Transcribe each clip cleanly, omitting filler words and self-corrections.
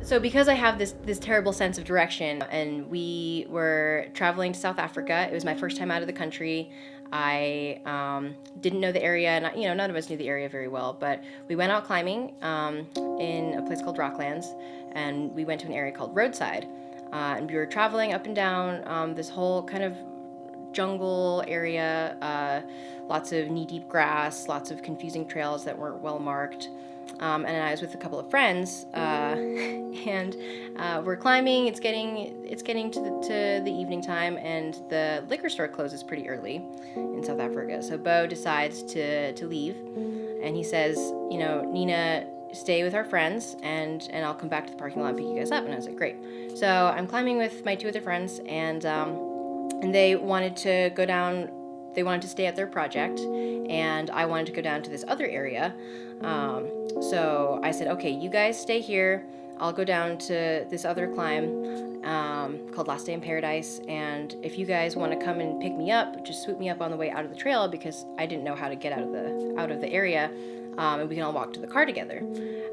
So because I have this terrible sense of direction, and we were traveling to South Africa, it was my first time out of the country. I didn't know the area, and none of us knew the area very well. But we went out climbing in a place called Rocklands, and we went to an area called Roadside, and we were traveling up and down this whole kind of jungle area, lots of knee-deep grass, lots of confusing trails that weren't well marked. And I was with a couple of friends, and we're climbing. It's getting to the evening time, and the liquor store closes pretty early in South Africa. So Bo decides to leave, and he says, Nina, stay with our friends, and I'll come back to the parking lot and pick you guys up. And I was like, great. So I'm climbing with my two other friends, and they wanted to go down. They wanted to stay at their project, and I wanted to go down to this other area. So I said, okay, you guys stay here. I'll go down to this other climb called Last Day in Paradise, and if you guys want to come and pick me up, just swoop me up on the way out of the trail, because I didn't know how to get out of the area, and we can all walk to the car together.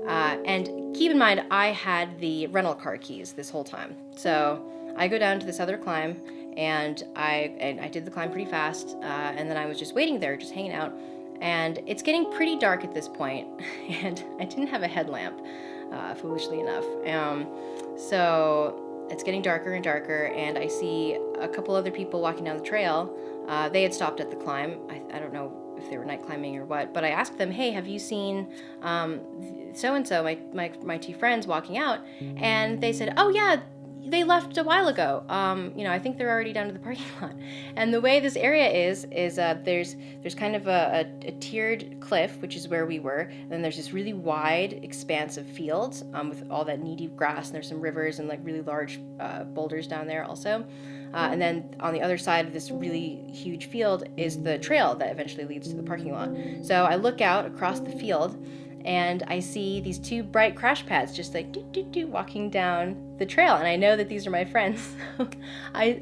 And keep in mind, I had the rental car keys this whole time. So I go down to this other climb, and I did the climb pretty fast, and then I was just waiting there, just hanging out. And it's getting pretty dark at this point, and I didn't have a headlamp, foolishly enough. So it's getting darker and darker, and I see a couple other people walking down the trail. They had stopped at the climb. I don't know if they were night climbing or what, but I asked them, hey, have you seen so-and-so, my two friends walking out? And they said, oh yeah, they left a while ago. I think they're already down to the parking lot. And the way this area is there's kind of a tiered cliff, which is where we were, and then there's this really wide expanse of fields with all that knee-deep grass, and there's some rivers and like really large boulders down there also. And then on the other side of this really huge field is the trail that eventually leads to the parking lot. So I look out across the field, and I see these two bright crash pads just like walking down the trail, and I know that these are my friends.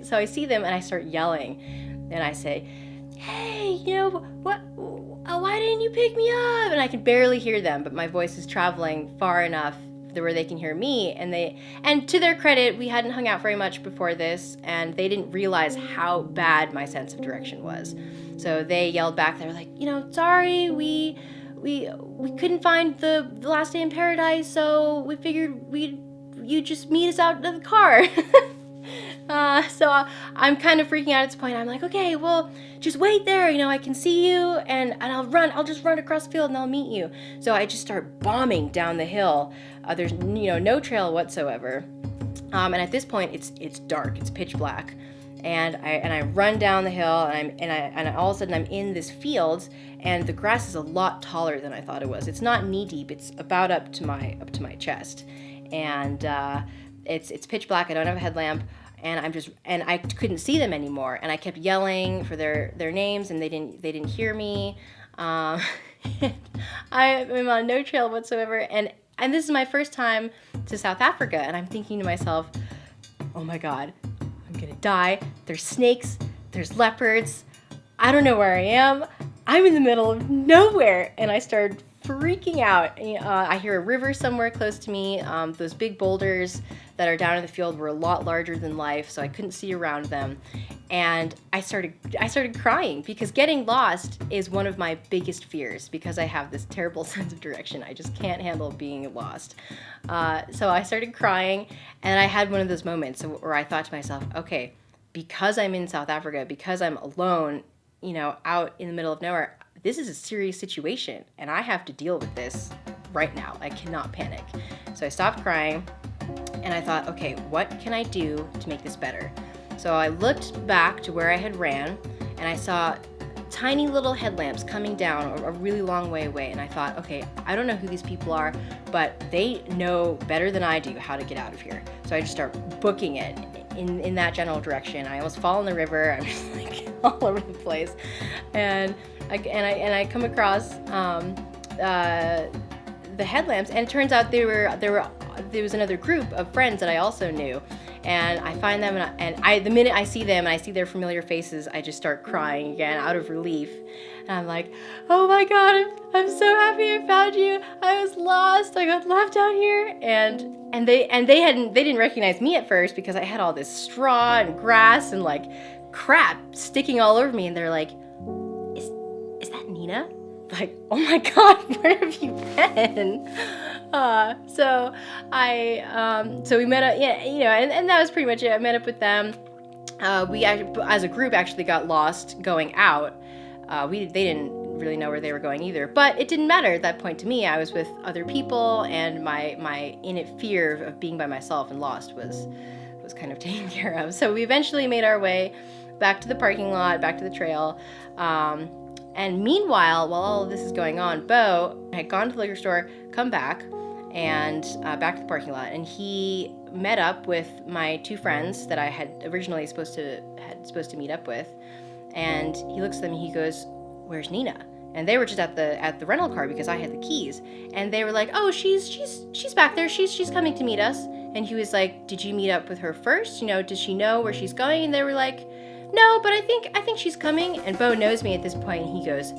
So I see them, and I start yelling, and I say, hey, what? Why didn't you pick me up? And I can barely hear them, but my voice is traveling far enough where they can hear me. And to their credit, we hadn't hung out very much before this, and they didn't realize how bad my sense of direction was. So they yelled back. They were like, sorry, we couldn't find the Last Day in Paradise, so we figured you just meet us out of the car. So I'm kind of freaking out at this point. I'm like, okay, well, just wait there. I can see you, and I'll just run across the field, and I'll meet you. So I just start bombing down the hill. There's no trail whatsoever. And at this point, it's dark. It's pitch black. And I run down the hill, and all of a sudden I'm in this field, and the grass is a lot taller than I thought it was. It's not knee deep. It's about up to my chest, and it's pitch black. I don't have a headlamp, and I couldn't see them anymore. And I kept yelling for their names, and they didn't hear me. I am on no trail whatsoever, and this is my first time to South Africa, and I'm thinking to myself, oh my God, I'm gonna die. There's snakes, there's leopards. I don't know where I am. I'm in the middle of nowhere, and I started freaking out. I hear a river somewhere close to me. Those big boulders that are down in the field were a lot larger than life, so I couldn't see around them. And I started crying, because getting lost is one of my biggest fears, because I have this terrible sense of direction. I just can't handle being lost. So I started crying, and I had one of those moments where I thought to myself, okay, because I'm in South Africa, because I'm alone, out in the middle of nowhere, this is a serious situation, and I have to deal with this right now. I cannot panic. So I stopped crying, and I thought, okay, what can I do to make this better? So I looked back to where I had ran, and I saw tiny little headlamps coming down a really long way away, and I thought, okay, I don't know who these people are, but they know better than I do how to get out of here. So I just start booking it in that general direction. I almost fall in the river. I'm just like all over the place, and I come across the headlamps, and it turns out there was another group of friends that I also knew, And I find them, the minute I see them and I see their familiar faces, I just start crying again out of relief. And I'm like, oh my God, I'm so happy I found you. I was lost. I got left out here. And they didn't recognize me at first because I had all this straw and grass and like crap sticking all over me. And they're like, is that Nina? Like, oh my God, where have you been? So we met up, and that was pretty much it. I met up with them. We as a group actually got lost going out. They didn't really know where they were going either, but it didn't matter at that point to me. I was with other people, and my innate fear of being by myself and lost was kind of taken care of. So we eventually made our way back to the parking lot, back to the trail. And meanwhile, while all of this is going on, Bo had gone to the liquor store, come back, and back to the parking lot, and he met up with my two friends that I had originally supposed to meet up with. And he looks at them and he goes, "Where's Nina?" And they were just at the rental car because I had the keys. And they were like, "Oh, she's back there. She's coming to meet us." And he was like, "Did you meet up with her first? Does she know where she's going?" And they were like, "No, but I think she's coming." And Bo knows me at this point, and he goes,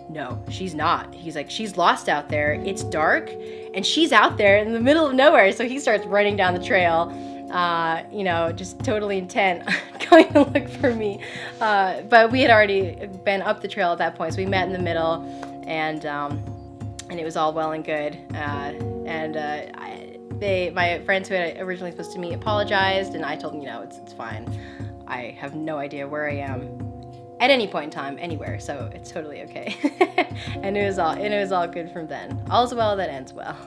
"No, she's not." He's like, "She's lost out there. It's dark, and she's out there in the middle of nowhere." So he starts running down the trail, just totally intent going to look for me. But we had already been up the trail at that point, so we met in the middle, and it was all well and good. My friends who had originally supposed to meet apologized, and I told them, it's fine. I have no idea where I am at any point in time, anywhere, so it's totally okay. And it was all good from then. All's well that ends well.